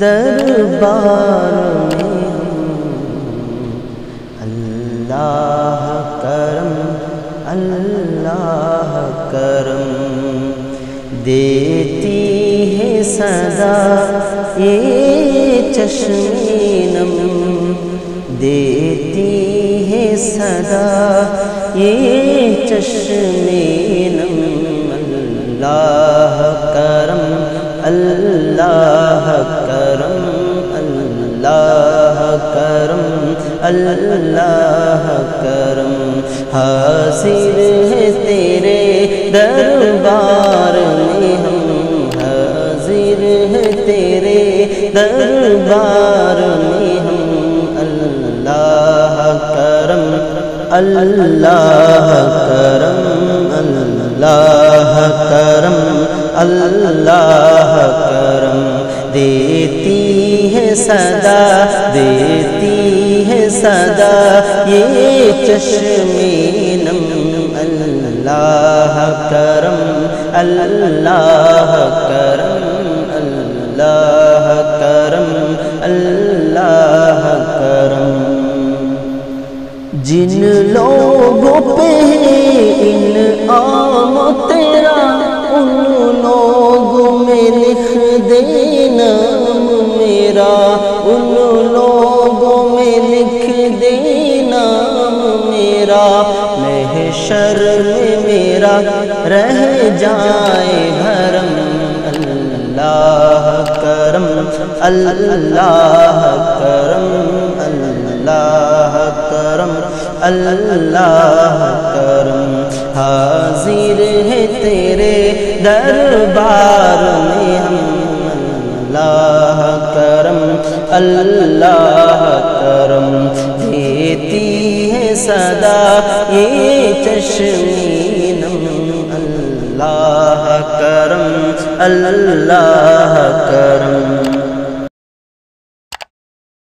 دربار میں اللہ کرم اللہ کرم دیتی ہے صدا یہ چشمِ نم دیتی ہے صدا یہ چشمِ نم اللہ کرم اللہ کرم اللہ کرم اللہ کرم حاضر ہے تیرے دربار میں ہم حاضر ہے تیرے دربار میں ہم اللہ کرم اللہ کرم اللہ کرم اللہ کرم دیتی ہے صدا دیتی ہے صدا یہ چشمِ نم اللہ کرم اللہ کرم اللہ کرم اللہ کرم جن لوگوں پہ انعام تیرا ان لوگوں میں لکھ دے نام میرا ان لوگوں میں لکھ دے نام میرا محشر میں میرا رہ جائے بھرم اللہ کرم اللہ کرم اللہ کرم اللہ کرم حاضر ہے تیرے دربار میں ہم اللہ کرم اللہ کرم دیتی ہے صدا یہ چشمِ نم اللہ کرم اللہ کرم